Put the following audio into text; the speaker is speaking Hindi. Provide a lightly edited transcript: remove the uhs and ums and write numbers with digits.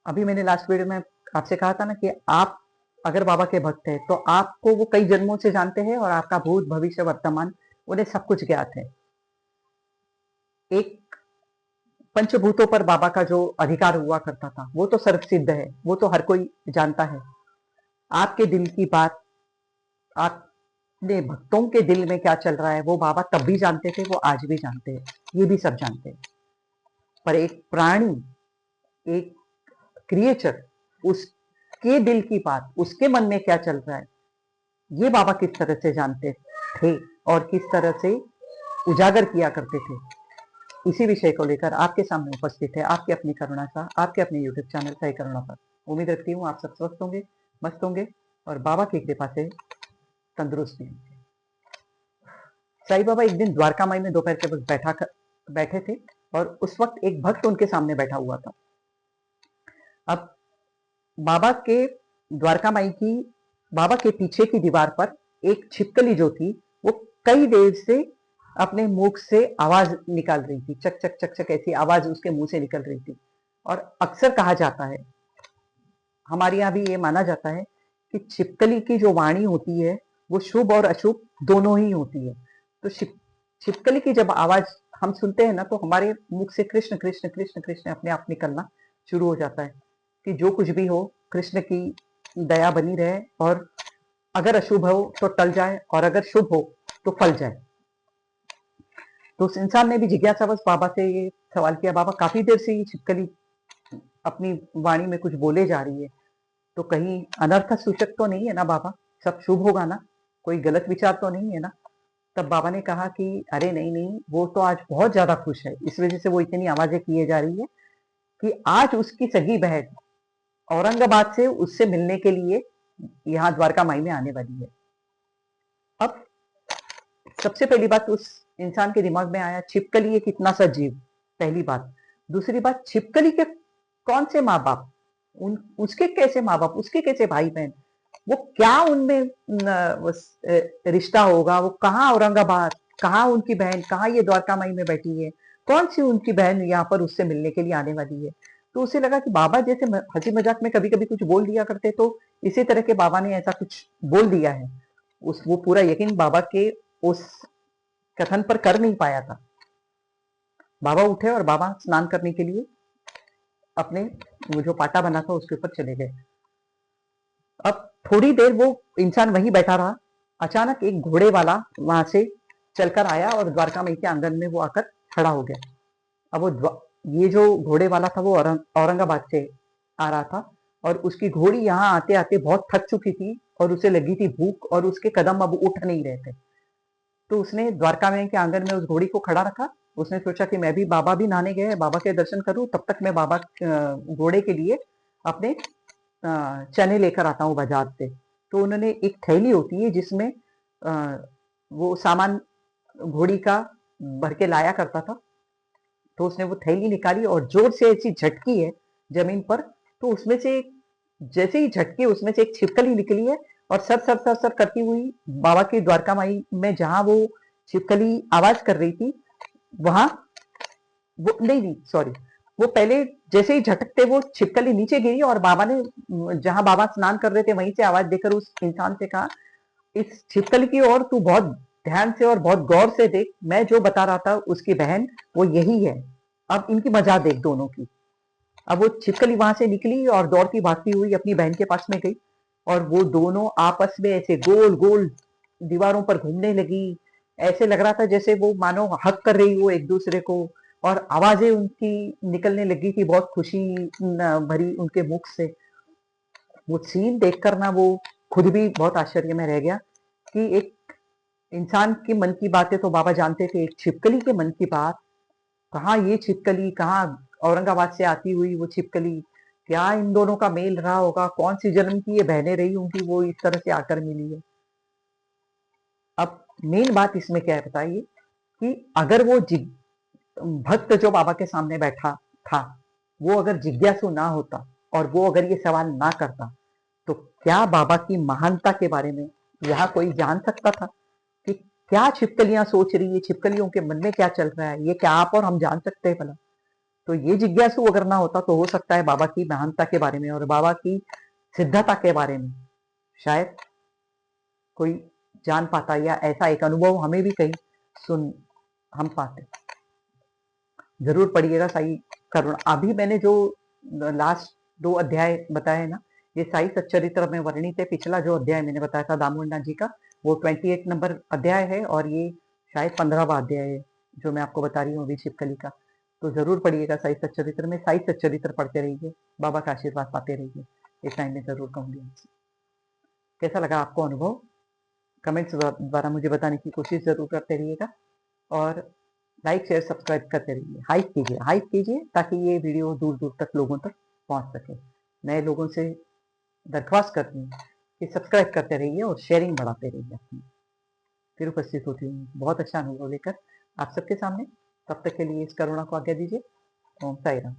अभी मैंने लास्ट वीडियो में आपसे कहा था ना कि आप अगर बाबा के भक्त हैं तो आपको वो कई जन्मों से जानते हैं और आपका भूत भविष्य वर्तमान उन्हें सब कुछ ज्ञात है। एक पंचभूतों पर बाबा का जो अधिकार हुआ करता था वो तो सर्वसिद्ध है, वो तो हर कोई जानता है। आपके दिल की बात, आपने भक्तों के दिल में क्या चल रहा है वो बाबा तब भी जानते थे, वो आज भी जानते हैं, ये भी सब जानते हैं। पर एक प्राणी, एक क्रिएचर, उसके दिल की बात, उसके मन में क्या चल रहा है, ये बाबा किस तरह से जानते थे और किस तरह से उजागर किया करते थे। इसी विषय को लेकर आपके सामने उपस्थित है आपके अपनी करुणा सा, आपके अपने यूट्यूब चैनल सही करुणा पर। उम्मीद रखती हूँ आप सब स्वस्थ होंगे, मस्त होंगे और बाबा की कृपा से तंदुरुस्त भी होंगे। साईं बाबा एक दिन द्वारका माई में दोपहर के वक्त बैठे थे और उस वक्त एक भक्त उनके सामने बैठा हुआ था। अब बाबा के द्वारका माई की, बाबा के पीछे की दीवार पर एक छिपकली जो थी वो कई देर से अपने मुख से आवाज निकाल रही थी, चक चक चक चक ऐसी आवाज उसके मुंह से निकल रही थी। और अक्सर कहा जाता है, हमारे यहाँ भी ये माना जाता है कि छिपकली की जो वाणी होती है वो शुभ और अशुभ दोनों ही होती है। तो छिपकली की जब आवाज हम सुनते हैं ना तो हमारे मुख से कृष्ण कृष्ण कृष्ण कृष्ण अपने आप निकलना शुरू हो जाता है कि जो कुछ भी हो कृष्ण की दया बनी रहे, और अगर अशुभ हो तो टल जाए और अगर शुभ हो तो फल जाए। तो उस इंसान ने भी जिज्ञासावश बाबा से ये सवाल किया, बाबा काफी देर से ये छिपकली अपनी वाणी में कुछ बोले जा रही है, तो कहीं अनर्थ सूचक तो नहीं है ना बाबा, सब शुभ होगा ना, कोई गलत विचार तो नहीं है ना। तब बाबा ने कहा कि अरे नहीं नहीं, वो तो आज बहुत ज्यादा खुश है, इस वजह से वो इतनी आवाजें किए जा रही है कि आज उसकी सगी बहन औरंगाबाद से उससे मिलने के लिए यहाँ द्वारका माई में आने वाली है। अब सबसे पहली बात उस इंसान के दिमाग में आया, छिपकली ये कितना सा जीव, पहली बात। दूसरी बात, छिपकली के कौन से माँ बाप, उसके कैसे माँ बाप, उसके कैसे भाई बहन, वो क्या उनमें रिश्ता होगा, वो कहाँ औरंगाबाद, कहाँ उनकी बहन, कहाँ ये द्वारका माई में बैठी है, कौन सी उनकी बहन यहाँ पर उससे मिलने के लिए आने वाली है। तो उसे लगा कि बाबा जैसे हंसी मजाक में कभी कभी कुछ बोल दिया करते, तो इसी तरह के बाबा ने ऐसा कुछ बोल दिया है। वो पूरा यकीन बाबा के उस कथन पर कर नहीं पाया था। बाबा उठे और बाबा स्नान करने के लिए अपने वो जो पाटा बना था उसके ऊपर चले गए। अब थोड़ी देर वो इंसान वहीं बैठा रहा, अचानक एक घोड़े वाला वहां से चलकर आया और द्वारका माई के आंगन में वो आकर खड़ा हो गया। अब ये जो घोड़े वाला था वो औरंगाबाद से आ रहा था और उसकी घोड़ी यहाँ आते आते बहुत थक चुकी थी और उसे लगी थी भूख और उसके कदम अब उठ नहीं रहे थे। तो उसने द्वारका माई के आंगन में उस घोड़ी को खड़ा रखा। उसने सोचा कि मैं भी, बाबा भी नहाने गए, बाबा के दर्शन करूं, तब तक मैं बाबा घोड़े के लिए अपने चने लेकर आता हूँ बाजार से। तो उन्होंने एक थैली होती है जिसमें वो सामान घोड़ी का भर के लाया करता था, तो उसने वो थैली निकाली और जोर से ऐसी झटकी है जमीन पर, तो उसमें से जैसे ही झटकी उसमें से एक छिपकली निकली है और सर सर सर सर करती हुई बाबा की द्वारका माई में जहां वो छिपकली आवाज कर रही थी वहां, वो नहीं नहीं सॉरी, वो पहले जैसे ही झटकते वो छिपकली नीचे गिरी और बाबा ने, जहां बाबा स्नान कर रहे थे वहीं से आवाज देकर उस इंसान से कहा, इस छिपकली की ओर तू बहुत ध्यान से और बहुत गौर से देख, मैं जो बता रहा था उसकी बहन वो यही है, अब इनकी मजा देख दोनों की। अब वो छिपकली वहां से निकली और दौड़ती भागती हुई अपनी बहन के पास में गई और वो दोनों आपस में ऐसे गोल गोल दीवारों पर घूमने लगी। ऐसे लग रहा था जैसे वो मानो हक कर रही हो एक दूसरे को, और आवाजें उनकी निकलने लगी थी बहुत खुशी भरी उनके मुख से। वो सीन देखकर ना वो खुद भी बहुत आश्चर्य में रह गया कि एक इंसान के मन की बातें तो बाबा जानते थे, एक छिपकली के मन की बात, कहाँ ये छिपकली, कहाँ औरंगाबाद से आती हुई वो छिपकली, क्या इन दोनों का मेल रहा होगा, कौन सी जन्म की ये बहनें रही होंगी वो इस तरह से आकर मिली है। अब मेन बात इसमें क्या है बताइए, कि अगर वो भक्त जो बाबा के सामने बैठा था वो अगर जिज्ञासु ना होता और वो अगर ये सवाल ना करता, तो क्या बाबा की महानता के बारे में यहाँ कोई जान सकता था कि क्या छिपकलियां सोच रही है, छिपकलियों के मन में क्या चल रहा है, ये क्या आप और हम जान सकते हैं भला। तो ये जिज्ञासु अगर ना होता तो हो सकता है बाबा की महानता के बारे में और बाबा की सिद्धता के बारे में शायद कोई जान पाता, या ऐसा एक अनुभव हमें भी कहीं सुन हम पाते। जरूर पढ़िएगा साई करुणा। अभी मैंने जो लास्ट 2 अध्याय बताए ना, ये साई सच्चरित्र में वर्णित है। पिछला जो अध्याय मैंने बताया था दामोदर जी का, वो 28 नंबर अध्याय है, और ये शायद 15वां अध्याय है जो मैं आपको बता रही हूँ अभी शिवकली का। तो जरूर पढ़िएगा साई सच्चरित्र में, साई सच्चरित्र पढ़ते रहिए, बाबा का आशीर्वाद पाते रहिए, इतना ही मैं जरूर कहूंगी आपसे। कैसा लगा आपको अनुभव? कमेंट्स द्वारा मुझे बताने की कोशिश जरूर करते रहिएगा, और लाइक शेयर सब्सक्राइब करते रहिए। हाइप कीजिए ताकि ये वीडियो दूर दूर तक लोगों तक पहुंच सके। नए लोगों से दरख्वास्त करती हूँ कि सब्सक्राइब करते रहिए और शेयरिंग बढ़ाते रहिए अपनी। फिर उपस्थित होती हूँ बहुत अच्छा अनुभव लेकर आप सबके सामने। तब तक के लिए इस करुणा को आज्ञा दीजिए। ओम साई राम।